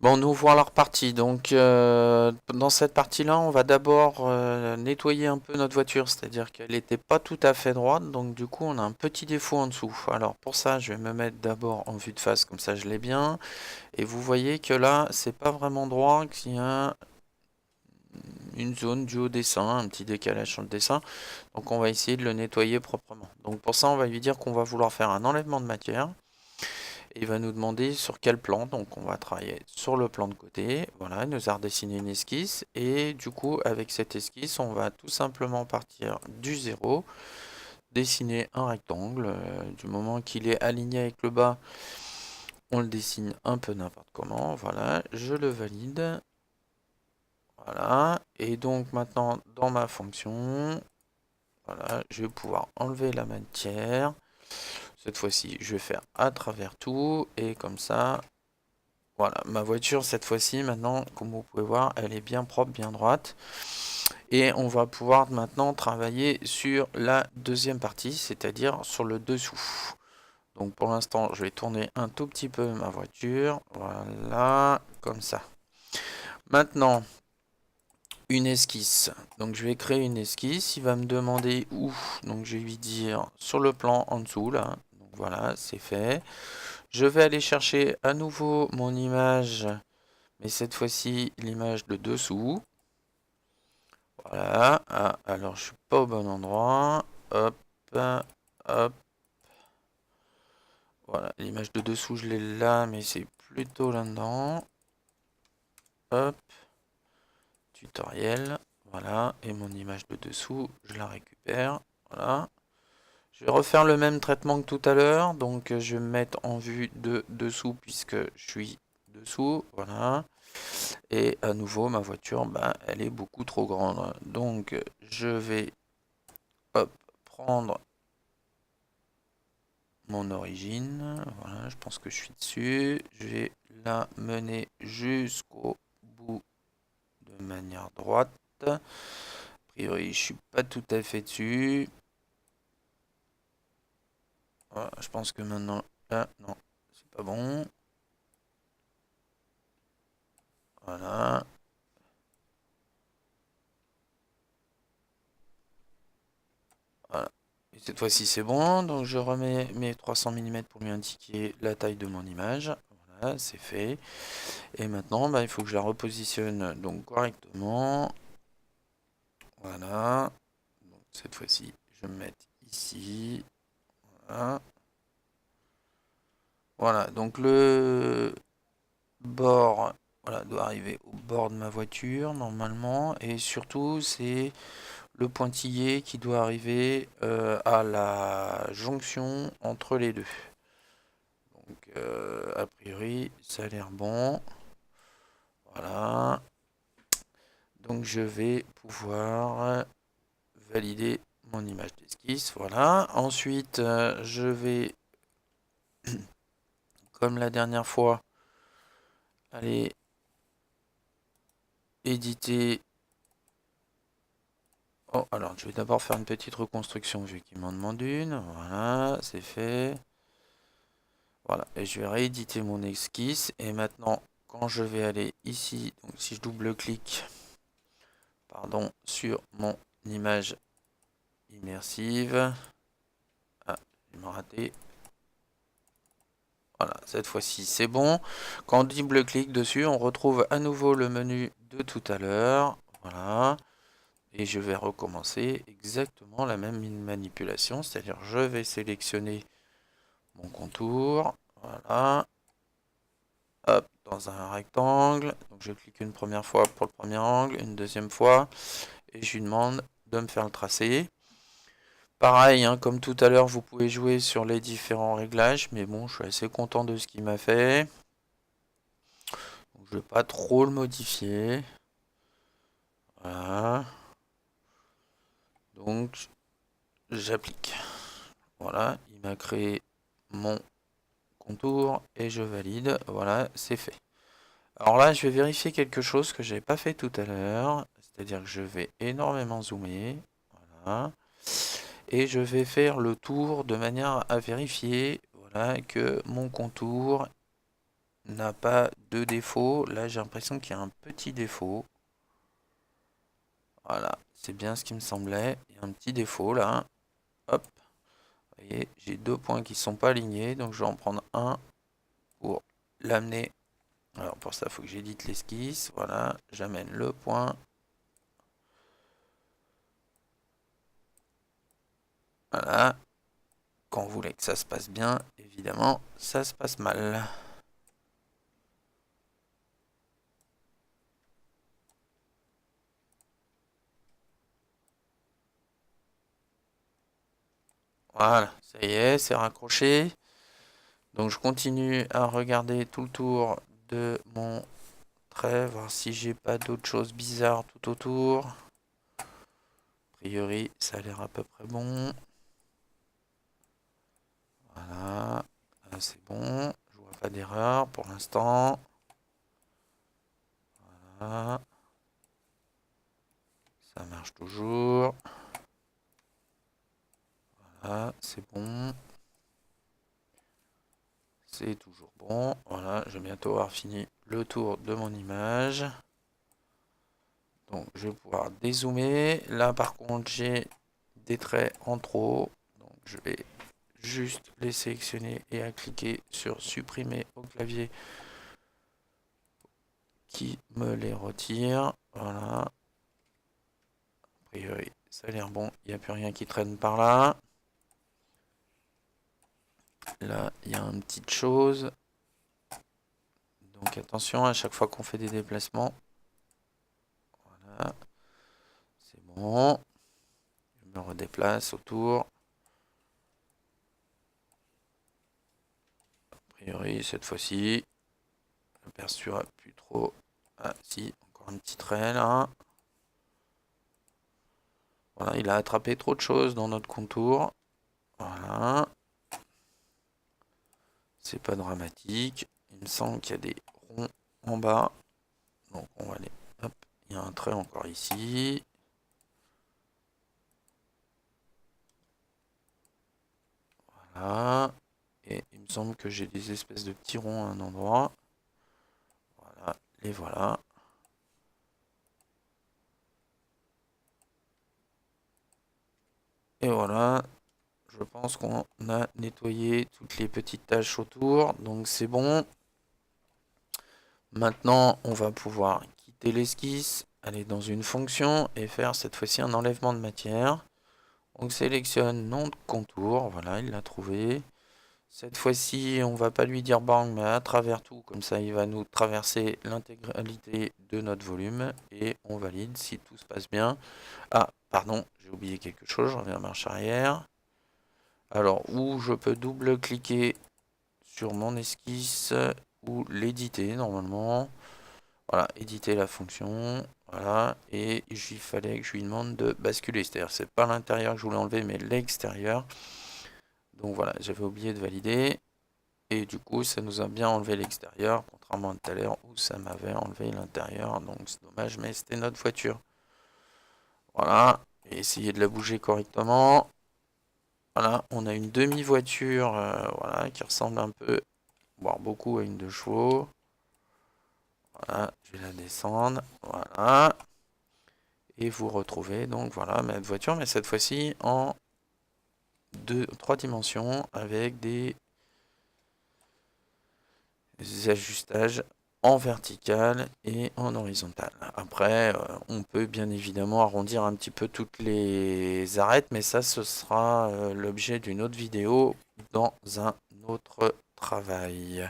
Bon, nous voilà repartis. Donc, dans cette partie-là, on va d'abord nettoyer un peu notre voiture, c'est-à-dire qu'elle n'était pas tout à fait droite, donc du coup, on a un petit défaut en dessous. Alors, pour ça, je vais me mettre d'abord en vue de face, comme ça, je l'ai bien. Et vous voyez que là, c'est pas vraiment droit, qu'il y a une zone due au dessin, un petit décalage sur le dessin. Donc, on va essayer de le nettoyer proprement. Donc, pour ça, on va lui dire qu'on va vouloir faire un enlèvement de matière. Il va nous demander sur quel plan, donc on va travailler sur le plan de côté. Voilà, il nous a redessiné une esquisse et du coup avec cette esquisse on va tout simplement partir du zéro, dessiner un rectangle. Du moment qu'il est aligné avec le bas, on le dessine un peu n'importe comment. Voilà, je le valide. Voilà, et donc maintenant dans ma fonction, voilà, je vais pouvoir enlever la matière. Cette fois-ci, je vais faire à travers tout et comme ça. Voilà, ma voiture cette fois-ci, maintenant, comme vous pouvez voir, elle est bien propre, bien droite. Et on va pouvoir maintenant travailler sur la deuxième partie, c'est-à-dire sur le dessous. Donc pour l'instant, je vais tourner un tout petit peu ma voiture. Voilà, comme ça. Maintenant, une esquisse. Donc je vais créer une esquisse. Il va me demander où. Donc je vais lui dire sur le plan en dessous, là. Donc voilà, c'est fait. Je vais aller chercher à nouveau mon image. Mais cette fois-ci, l'image de dessous. Voilà. Ah, alors, je suis pas au bon endroit. Hop, hop. Voilà, l'image de dessous, je l'ai là, mais c'est plutôt là-dedans. Hop, tutoriel. Voilà, et mon image de dessous, je la récupère. Voilà. Je vais refaire le même traitement que tout à l'heure. Donc, je vais me mettre en vue de dessous puisque je suis dessous. Voilà. Et à nouveau, ma voiture, bah, elle est beaucoup trop grande. Donc, je vais hop, prendre mon origine. Voilà, je pense que je suis dessus. Je vais la mener jusqu'au bout de manière droite. A priori, je suis pas tout à fait dessus. Voilà, je pense que maintenant, là, non, c'est pas bon. Voilà. Voilà. Et cette fois-ci, c'est bon. Donc, je remets mes 300 mm pour lui indiquer la taille de mon image. Voilà, c'est fait. Et maintenant, bah, il faut que je la repositionne donc correctement. Voilà. Donc, cette fois-ci, je vais me mettre ici. Voilà. Voilà. Donc, le bord voilà, doit arriver au bord de ma voiture normalement. Et surtout, c'est le pointillé qui doit arriver à la jonction entre les deux. Donc, a priori, ça a l'air bon. Voilà. Donc, je vais pouvoir valider mon image d'esquisse. Voilà. Ensuite, je vais, comme la dernière fois, aller éditer. Oh, alors, je vais d'abord faire une petite reconstruction vu qu'il m'en demande une. Voilà, c'est fait. Voilà, et je vais rééditer mon esquisse. Et maintenant, quand je vais aller ici, donc si je double-clique, pardon, sur mon image immersive. Ah, je vais me rater. Voilà, cette fois-ci c'est bon. Quand on double-clique dessus, on retrouve à nouveau le menu de tout à l'heure. Voilà. Et je vais recommencer exactement la même manipulation. C'est-à-dire je vais sélectionner mon contour. Voilà. Hop, dans un rectangle. Donc je clique une première fois pour le premier angle, une deuxième fois. Et je lui demande de me faire le tracé. Pareil, hein, comme tout à l'heure, vous pouvez jouer sur les différents réglages. Mais bon, je suis assez content de ce qu'il m'a fait. Donc, je ne vais pas trop le modifier. Voilà. Donc, j'applique. Voilà, il m'a créé mon contour et je valide. Voilà, c'est fait. Alors là, je vais vérifier quelque chose que je n'avais pas fait tout à l'heure. C'est-à-dire que je vais énormément zoomer. Voilà. Et je vais faire le tour de manière à vérifier voilà, que mon contour n'a pas de défaut. Là, j'ai l'impression qu'il y a un petit défaut. Voilà, c'est bien ce qui me semblait. Il y a un petit défaut là. Hop. Vous voyez, j'ai 2 points qui ne sont pas alignés. Donc, je vais en prendre un pour l'amener. Alors, pour ça, il faut que j'édite l'esquisse. Voilà, j'amène le point. Voilà. Quand on voulait que ça se passe bien, évidemment, ça se passe mal. Voilà, ça y est, c'est raccroché. Donc je continue à regarder tout le tour de mon trait, voir si j'ai pas d'autres choses bizarres tout autour. A priori, ça a l'air à peu près bon. Voilà, là c'est bon. Je vois pas d'erreur pour l'instant. Voilà. Ça marche toujours. Voilà, c'est bon. C'est toujours bon. Voilà, je vais bientôt avoir fini le tour de mon image. Donc je vais pouvoir dézoomer. Là par contre j'ai des traits en trop. Donc je vais juste les sélectionner et à cliquer sur supprimer au clavier qui me les retire. Voilà. A priori ça a l'air bon. Il n'y a plus rien qui traîne par là. Là il y a une petite chose. Donc attention à chaque fois qu'on fait des déplacements. Voilà. C'est bon. Je me redéplace autour. A priori, cette fois-ci, je m'aperçois plus trop. Ah, si, encore un petit trait là. Voilà, il a attrapé trop de choses dans notre contour. Voilà. C'est pas dramatique. Il me semble qu'il y a des ronds en bas. Donc on va aller. Hop, il y a un trait encore ici. Voilà. Et il me semble que j'ai des espèces de petits ronds à un endroit. Voilà, les voilà. Et voilà, je pense qu'on a nettoyé toutes les petites taches autour, donc c'est bon. Maintenant, on va pouvoir quitter l'esquisse, aller dans une fonction et faire cette fois-ci un enlèvement de matière. On sélectionne nom de contour, voilà, il l'a trouvé. Cette fois-ci, on va pas lui dire bang, mais à travers tout, comme ça il va nous traverser l'intégralité de notre volume et on valide si tout se passe bien. Ah, pardon, j'ai oublié quelque chose, je reviens à marche arrière. Alors, où je peux double-cliquer sur mon esquisse ou l'éditer normalement. Voilà, éditer la fonction. Voilà, et il fallait que je lui demande de basculer. C'est-à-dire, c'est pas l'intérieur que je voulais enlever, mais l'extérieur. Donc voilà, j'avais oublié de valider. Et du coup, ça nous a bien enlevé l'extérieur, contrairement à tout à l'heure où ça m'avait enlevé l'intérieur. Donc c'est dommage, mais c'était notre voiture. Voilà, et essayer de la bouger correctement. Voilà, on a une demi-voiture voilà, qui ressemble un peu, voire beaucoup à une 2 chevaux. Voilà, je vais la descendre. Voilà. Et vous retrouvez donc voilà ma voiture, mais cette fois-ci en 3 dimensions avec des ajustages en vertical et en horizontal. Après, on peut bien évidemment arrondir un petit peu toutes les arêtes, mais ça, ce sera l'objet d'une autre vidéo dans un autre travail.